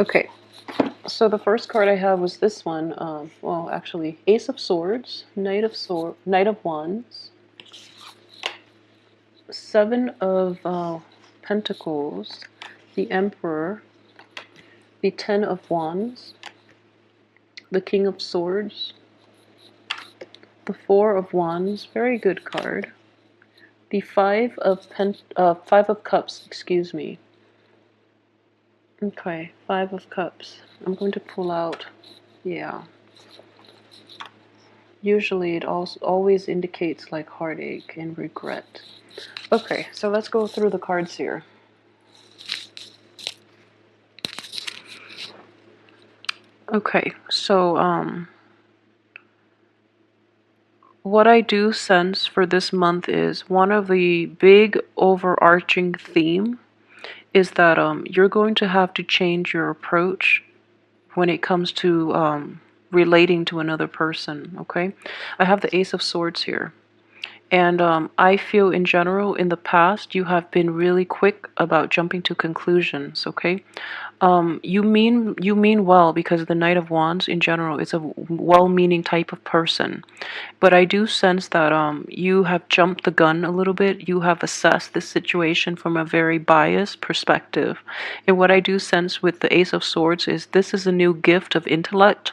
Okay, so the first card I have was this one. Well, actually, Ace of Swords, Knight of Wands, Seven of Pentacles, the Emperor, the Ten of Wands, the King of Swords, the Four of Wands, very good card. The Five of Cups, excuse me. Okay, Five of Cups. I'm going to pull out, yeah. Usually it also always indicates like heartache and regret. Okay, so let's go through the cards here. Okay, so what I do sense for this month is one of the big overarching theme is that you're going to have to change your approach when it comes to relating to another person, okay? I have the Ace of Swords here. And I feel in general in the past you have been really quick about jumping to conclusions, okay? You mean well because the Knight of Wands in general is a well-meaning type of person. But I do sense that you have jumped the gun a little bit. You have assessed this situation from a very biased perspective. And what I do sense with the Ace of Swords is this is a new gift of intellect,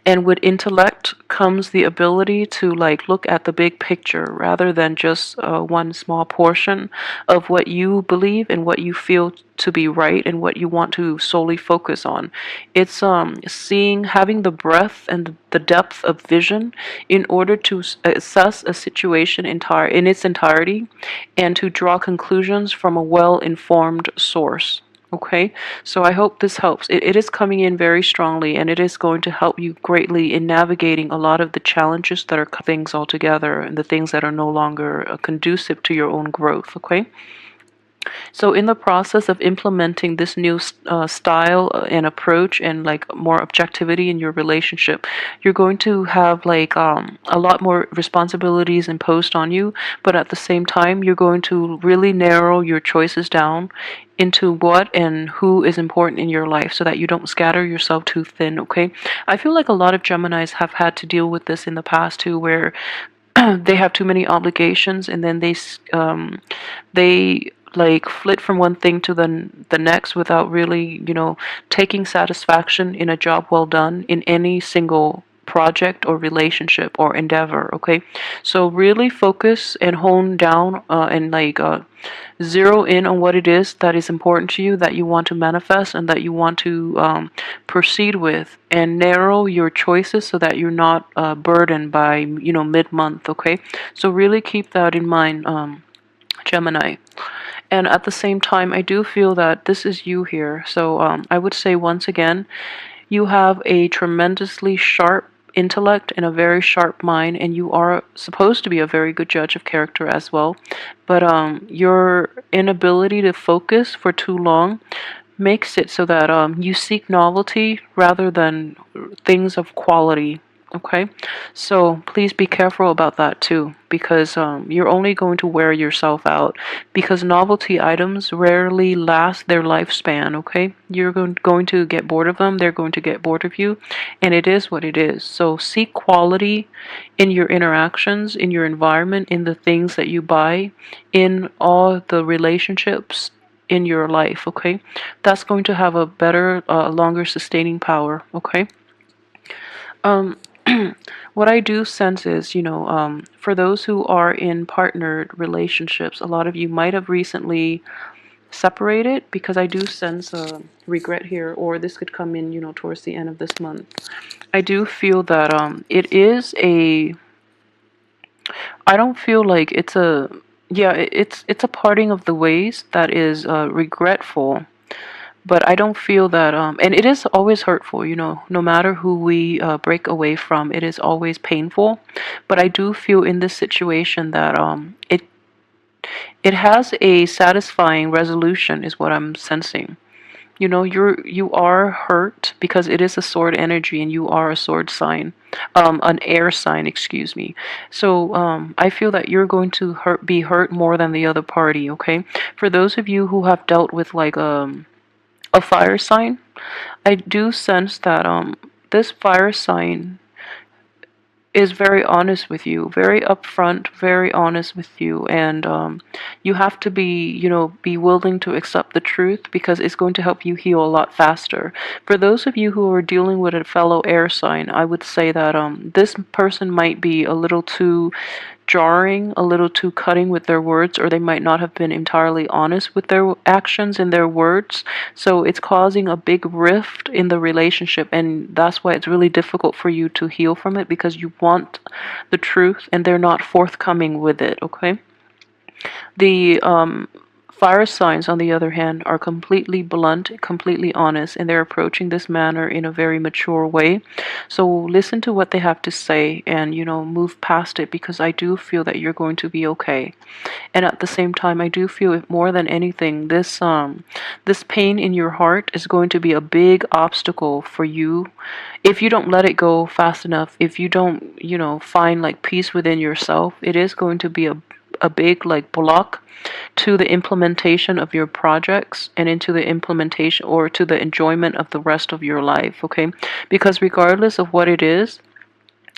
and with intellect comes the ability to like look at the big picture rather than just one small portion of what you believe and what you feel to be right and what you want to solely focus on. It's seeing, having the breadth and the depth of vision in order to assess a situation in its entirety and to draw conclusions from a well-informed source. Okay, so I hope this helps. It is coming in very strongly, and it is going to help you greatly in navigating a lot of the challenges that are things altogether and the things that are no longer conducive to your own growth. Okay. So in the process of implementing this new style and approach and like more objectivity in your relationship, you're going to have like a lot more responsibilities imposed on you, but at the same time, you're going to really narrow your choices down into what and who is important in your life so that you don't scatter yourself too thin, okay? I feel like a lot of Geminis have had to deal with this in the past too, where they have too many obligations and then they like flit from one thing to the next without really, taking satisfaction in a job well done in any single project or relationship or endeavor, okay? So really focus and hone down and like zero in on what it is that is important to you, that you want to manifest and that you want to proceed with, and narrow your choices so that you're not burdened by mid-month, okay? So really keep that in mind, Gemini. And at the same time, I do feel that this is you here. So I would say once again, you have a tremendously sharp intellect and a very sharp mind, and you are supposed to be a very good judge of character as well. But your inability to focus for too long makes it so that you seek novelty rather than things of quality. Okay, so please be careful about that too, because you're only going to wear yourself out, because novelty items rarely last their lifespan. Okay, you're going to get bored of them, they're going to get bored of you, and it is what it is. So seek quality in your interactions, in your environment, in the things that you buy, in all the relationships in your life. Okay, that's going to have a better, longer sustaining power. Okay. um what I do sense is, for those who are in partnered relationships, a lot of you might have recently separated, because I do sense regret here, or this could come in, towards the end of this month. I do feel that it is a, I don't feel like it's a, yeah, it's a parting of the ways that is regretful, but I don't feel that and it is always hurtful, no matter who we break away from, it is always painful. But I do feel in this situation that it has a satisfying resolution, is what I'm sensing. You are hurt because it is a sword energy and you are a sword sign, an air sign, excuse me. So I feel that you're going to be hurt more than the other party. Okay, for those of you who have dealt with like a fire sign, I do sense that this fire sign is very honest with you, very upfront, very honest with you, and you have to be, be willing to accept the truth because it's going to help you heal a lot faster. For those of you who are dealing with a fellow air sign, I would say that this person might be a little too jarring, a little too cutting with their words, or they might not have been entirely honest with their actions and their words. So it's causing a big rift in the relationship, and that's why it's really difficult for you to heal from it because you want the truth and they're not forthcoming with it, okay? The fire signs, on the other hand, are completely blunt, completely honest, and they're approaching this matter in a very mature way. So listen to what they have to say and, move past it because I do feel that you're going to be okay. And at the same time, I do feel it more than anything, this pain in your heart is going to be a big obstacle for you if you don't let it go fast enough. If you don't, find like peace within yourself, it is going to be a big like block to the implementation of your projects and into the implementation or to the enjoyment of the rest of your life, okay? Because regardless of what it is,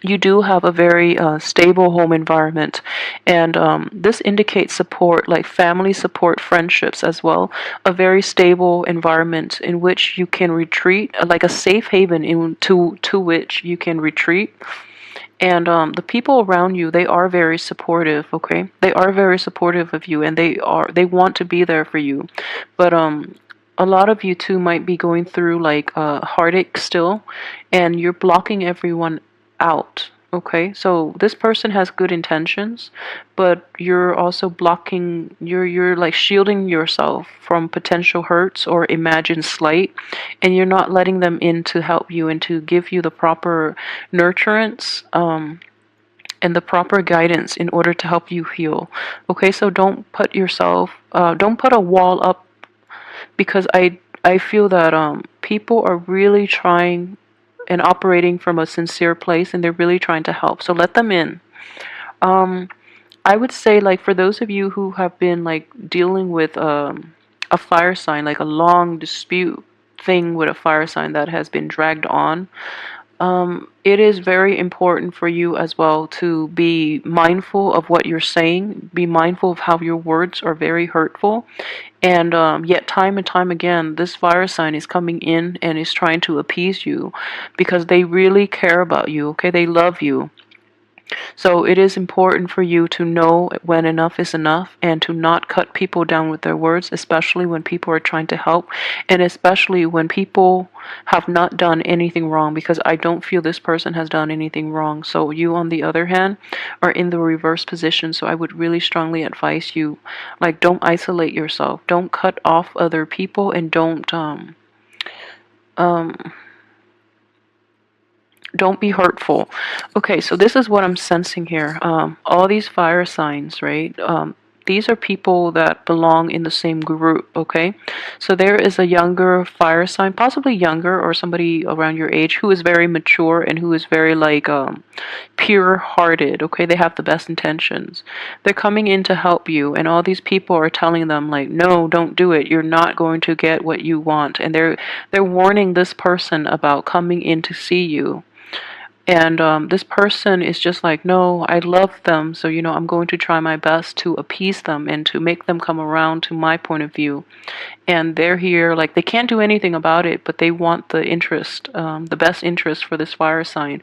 you do have a very stable home environment, and this indicates support, like family support, friendships as well. A very stable environment in which you can retreat, like a safe haven to which you can retreat. And the people around you, they are very supportive, okay? They are very supportive of you, and they want to be there for you. But a lot of you too might be going through like heartache still, and you're blocking everyone out. Okay, so this person has good intentions, but you're also blocking, you're like shielding yourself from potential hurts or imagined slight, and you're not letting them in to help you and to give you the proper nurturance and the proper guidance in order to help you heal. Okay, so don't put a wall up, because I feel that people are really trying and operating from a sincere place, and they're really trying to help. So let them in. Um, I would say, like, for those of you who have been like dealing with a fire sign, like a long dispute thing with a fire sign that has been dragged on, it is very important for you as well to be mindful of what you're saying, be mindful of how your words are very hurtful. And yet, time and time again, this fire sign is coming in and is trying to appease you because they really care about you, okay? They love you. So it is important for you to know when enough is enough and to not cut people down with their words, especially when people are trying to help, and especially when people have not done anything wrong, because I don't feel this person has done anything wrong. So you, on the other hand, are in the reverse position. So I would really strongly advise you, like, don't isolate yourself. Don't cut off other people, and um don't be hurtful. Okay, so this is what I'm sensing here. All these fire signs, right? These are people that belong in the same group, okay? So there is a younger fire sign, possibly younger or somebody around your age, who is very mature and who is very like pure-hearted, okay? They have the best intentions. They're coming in to help you, and all these people are telling them like, no, don't do it. You're not going to get what you want. And they're warning this person about coming in to see you. And this person is just like, no, I love them. So, I'm going to try my best to appease them and to make them come around to my point of view. And they're here, like, they can't do anything about it, but they want the interest, the best interest for this fire sign.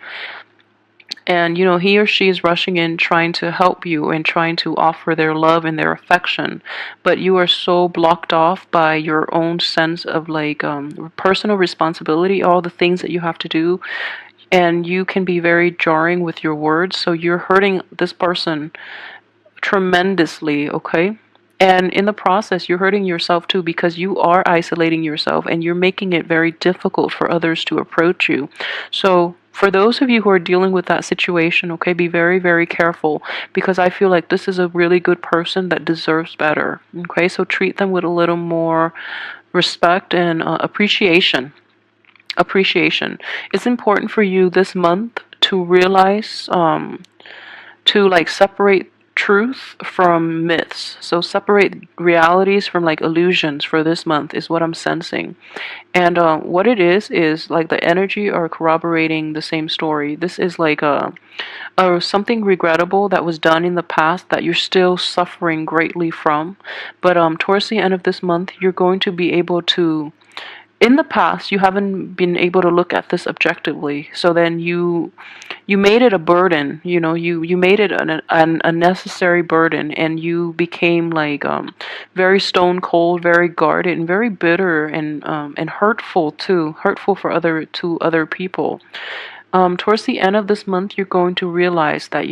And, he or she is rushing in, trying to help you and trying to offer their love and their affection. But you are so blocked off by your own sense of, like, personal responsibility, all the things that you have to do, and you can be very jarring with your words, so you're hurting this person tremendously, okay? And in the process, you're hurting yourself too, because you are isolating yourself and you're making it very difficult for others to approach you. So for those of you who are dealing with that situation, okay, be very, very careful, because I feel like this is a really good person that deserves better, okay? So treat them with a little more respect and appreciation. It's important for you this month to realize, to like separate truth from myths. So separate realities from like illusions for this month is what I'm sensing. And what it is like the energy are corroborating the same story. This is like something regrettable that was done in the past that you're still suffering greatly from. But towards the end of this month, you're going to be able to, in the past you haven't been able to look at this objectively, so then you made it a burden, you made it an unnecessary burden, and you became like very stone cold, very guarded, and very bitter, and hurtful too, hurtful for other people. Towards the end of this month, you're going to realize that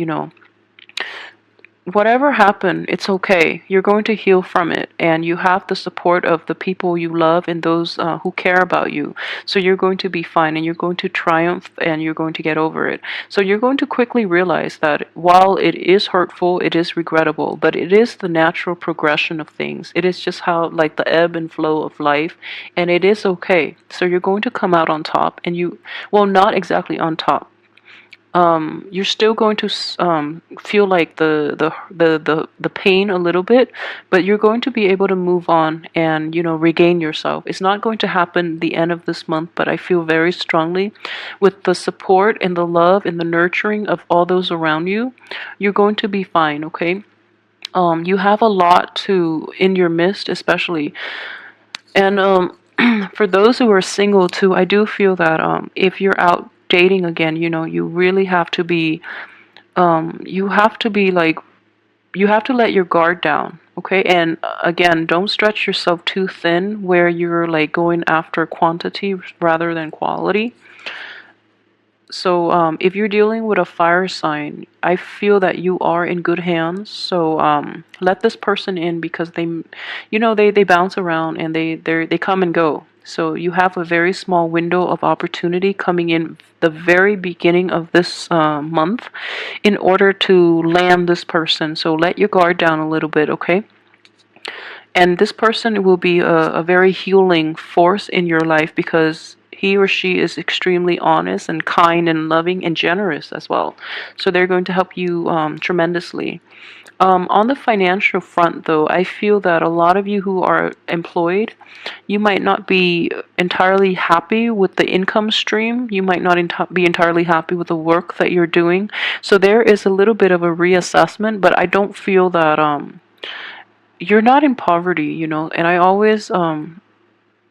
whatever happened, it's okay. You're going to heal from it, and you have the support of the people you love and those who care about you. So you're going to be fine, and you're going to triumph, and you're going to get over it. So you're going to quickly realize that while it is hurtful, it is regrettable, but it is the natural progression of things. It is just how, like, the ebb and flow of life, and it is okay. So you're going to come out on top, and well, not exactly on top. You're still going to feel like the pain a little bit, but you're going to be able to move on and regain yourself. It's not going to happen the end of this month, but I feel very strongly with the support and the love and the nurturing of all those around you, you're going to be fine. Okay. You have a lot to in your midst, especially, and for those who are single too, I do feel that if you're out dating again, you really have to be, you have to be like, you have to let your guard down, okay? And again, don't stretch yourself too thin where you're like going after quantity rather than quality. So if you're dealing with a fire sign, I feel that you are in good hands. So let this person in, because they bounce around, and they come and go. So you have a very small window of opportunity coming in the very beginning of this month in order to land this person. So let your guard down a little bit, okay? And this person will be a very healing force in your life, because he or she is extremely honest and kind and loving and generous as well. So they're going to help you tremendously. On the financial front, though, I feel that a lot of you who are employed, you might not be entirely happy with the income stream. You might not be entirely happy with the work that you're doing. So there is a little bit of a reassessment, but I don't feel that you're not in poverty, and I always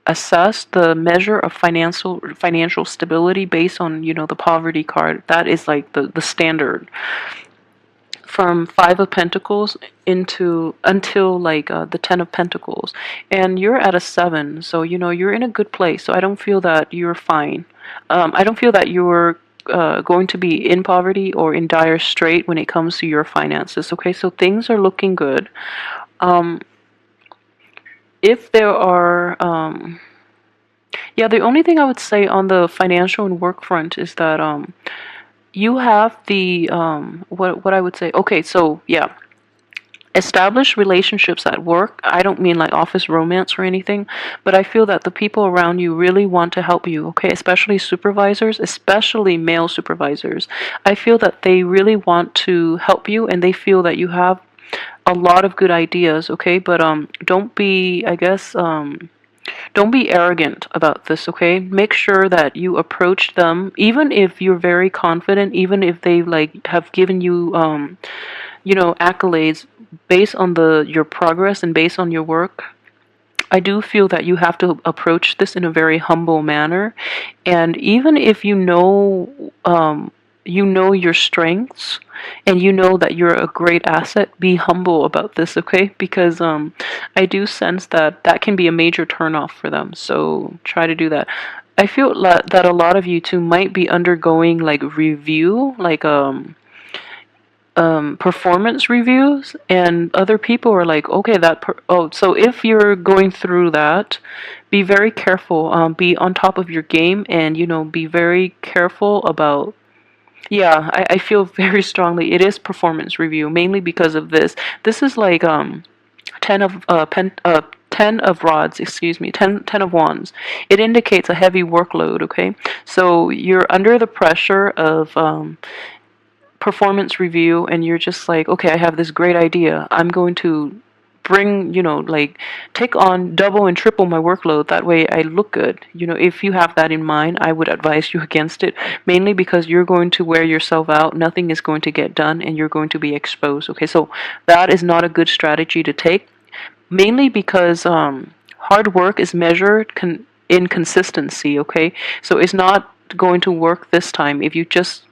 assess the measure of financial stability based on the poverty card. That is like the standard from Five of Pentacles into until like the Ten of Pentacles, and you're at a 7, so you're in a good place. So I don't feel that you're fine. I don't feel that you're going to be in poverty or in dire strait when it comes to your finances. Okay, so things are looking good. If there are, yeah, the only thing I would say on the financial and work front is that you have the, what I would say, okay, so yeah, establish relationships at work. I don't mean like office romance or anything, but I feel that the people around you really want to help you, okay? Especially supervisors, especially male supervisors. I feel that they really want to help you, and they feel that you have a lot of good ideas, okay? But don't be, I guess, don't be arrogant about this, okay? Make sure that you approach them, even if you're very confident, even if they like have given you accolades based on your progress and based on your work. I do feel that you have to approach this in a very humble manner, and even if you know your strengths, and you know that you're a great asset, be humble about this, okay? Because I do sense that that can be a major turnoff for them, so try to do that. I feel that a lot of you too might be undergoing like review, like performance reviews, and other people are like, okay, so if you're going through that, be very careful, be on top of your game, and be very careful about, yeah, I feel very strongly it is performance review, mainly because of this is like 10 of rods, excuse me, 10 of wands. It indicates a heavy workload, okay? So you're under the pressure of performance review and you're just like, okay, I have this great idea. I'm going to bring, like take on double and triple my workload. That way I look good. If you have that in mind, I would advise you against it, mainly because you're going to wear yourself out. Nothing is going to get done and you're going to be exposed. Okay, so that is not a good strategy to take, mainly because hard work is measured in consistency. Okay, so it's not going to work this time if you just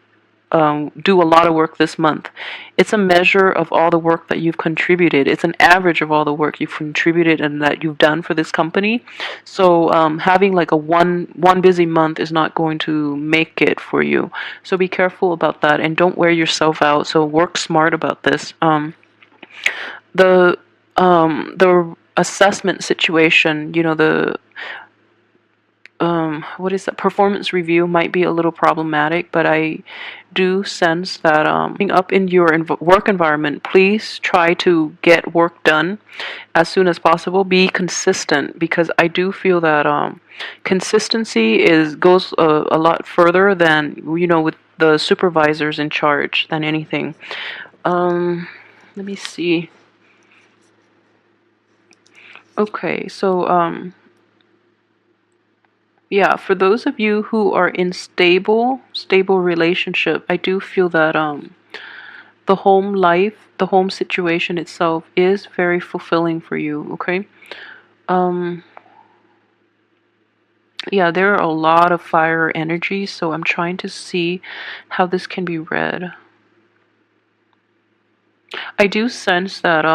do a lot of work this month. It's a measure of all the work that you've contributed. It's an average of all the work you've contributed and that you've done for this company. So having like a one busy month is not going to make it for you. So be careful about that and don't wear yourself out. So work smart about this. The assessment situation, the what is that, performance review might be a little problematic, but I do sense that up in your work environment, please try to get work done as soon as possible. Be consistent, because I do feel that consistency goes a lot further than, with the supervisors in charge than anything. Let me see. Okay, so yeah, for those of you who are in stable relationship, I do feel that the home life, the home situation itself is very fulfilling for you, okay? Um yeah, there are a lot of fire energy, so I'm trying to see how this can be read. I do sense that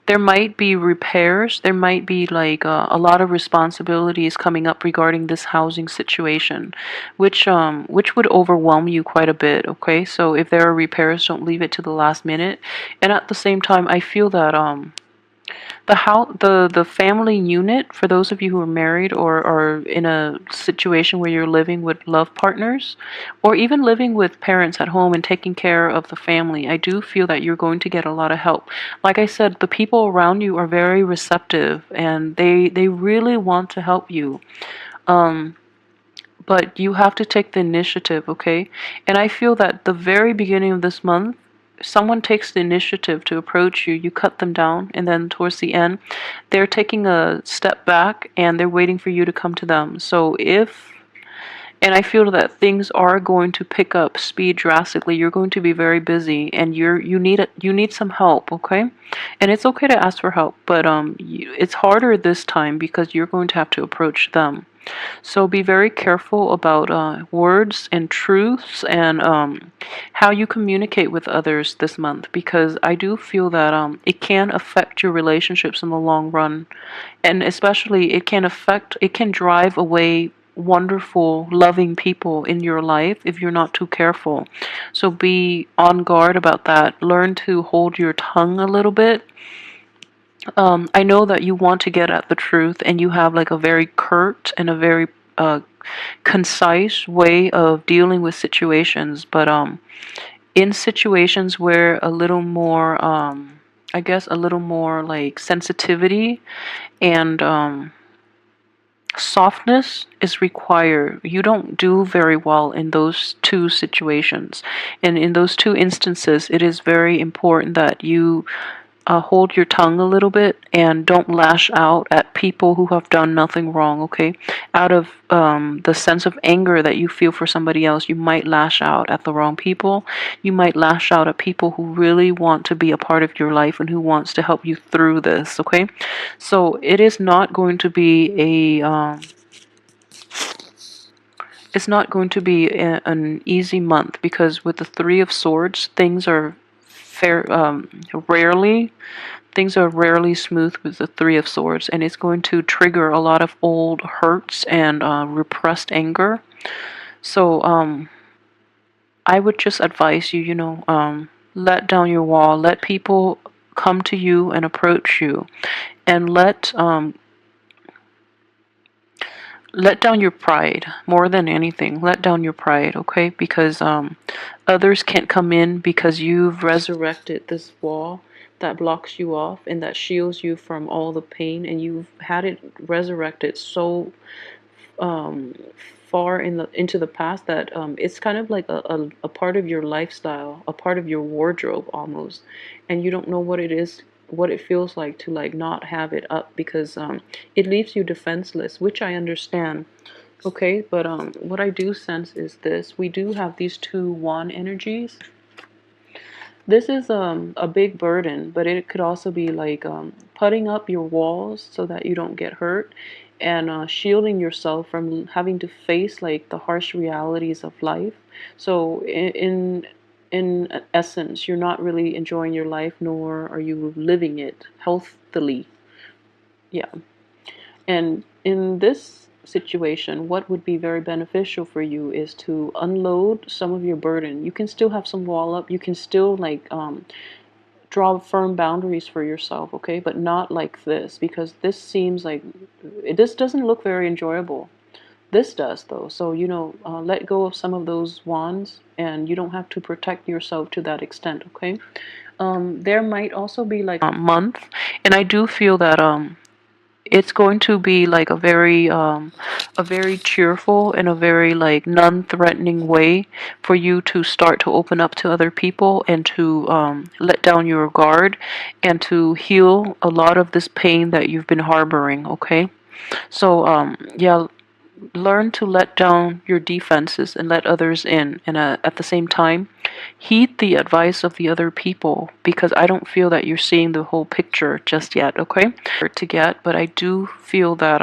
there might be repairs. There might be like a lot of responsibilities coming up regarding this housing situation, which would overwhelm you quite a bit. Okay, so if there are repairs, don't leave it to the last minute. And at the same time, I feel that the family unit, for those of you who are married or are in a situation where you're living with love partners, or even living with parents at home and taking care of the family, I do feel that you're going to get a lot of help. Like I said, the people around you are very receptive and they really want to help you. But you have to take the initiative, okay? And I feel that the very beginning of this month, someone takes the initiative to approach you, you cut them down, and then towards the end, they're taking a step back and they're waiting for you to come to them. And I feel that things are going to pick up speed drastically. You're going to be very busy, and you need some help, okay? And it's okay to ask for help, but it's harder this time because you're going to have to approach them. So be very careful about words and truths and how you communicate with others this month, because I do feel that it can affect your relationships in the long run, and especially it can drive away wonderful, loving people in your life if you're not too careful. So be on guard about that. Learn to hold your tongue a little bit. I know that you want to get at the truth and you have like a very curt and a very concise way of dealing with situations, but in situations where a little more, I guess, a little more like sensitivity and softness is required. You don't do very well in those two situations. And in those two instances, it is very important that you hold your tongue a little bit and don't lash out at people who have done nothing wrong, okay? Out of the sense of anger that you feel for somebody else, you might lash out at the wrong people. You might lash out at people who really want to be a part of your life and who wants to help you through this, okay? So it is not going to be it's not going to be an easy month, because with the Three of Swords, things are rarely things are rarely smooth with the Three of Swords, and it's going to trigger a lot of old hurts and repressed anger. So I would just advise you, let down your wall, let people come to you and approach you, and let down your pride. More than anything, let down your pride, okay? Because others can't come in, because you've resurrected this wall that blocks you off and that shields you from all the pain, and you've had it resurrected so um, far into the past that it's kind of like a part of your lifestyle, a part of your wardrobe almost, and you don't know what it is, what it feels like to like not have it up because it leaves you defenseless, which I understand. Okay, but what I do sense is this: we do have these two wand energies. This is a big burden, but it could also be like putting up your walls so that you don't get hurt, and shielding yourself from having to face like the harsh realities of life. So in essence, you're not really enjoying your life, nor are you living it healthily. Yeah. And in this situation, what would be very beneficial for you is to unload some of your burden. You can still have some wall up. You can still like draw firm boundaries for yourself, okay? But not like this, because this seems like this doesn't look very enjoyable. This does though. So let go of some of those wands, and you don't have to protect yourself to that extent, okay? There might also be like a month, and I do feel that it's going to be like a very cheerful and a very like non-threatening way for you to start to open up to other people and to let down your guard and to heal a lot of this pain that you've been harboring, okay? So yeah, learn to let down your defenses and let others in, and at the same time heed the advice of the other people, because I don't feel that you're seeing the whole picture just yet, okay? To get, but I do feel that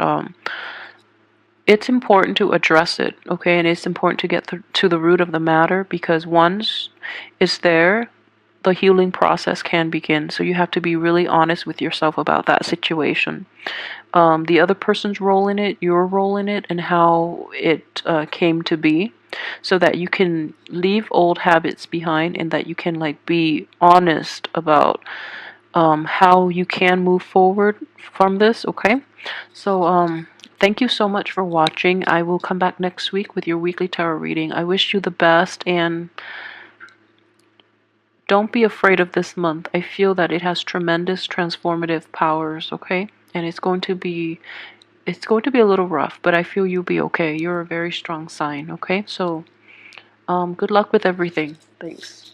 it's important to address it, okay? And it's important to get to the root of the matter, because once it's there, the healing process can begin. So you have to be really honest with yourself about that situation, the other person's role in it, your role in it, and how it came to be, so that you can leave old habits behind and that you can like be honest about how you can move forward from this, okay? So thank you so much for watching. I will come back next week with your weekly tarot reading. I wish you the best, and don't be afraid of this month. I feel that it has tremendous transformative powers, okay? And it's going to be a little rough, but I feel you'll be okay. You're a very strong sign, okay? So, good luck with everything. Thanks.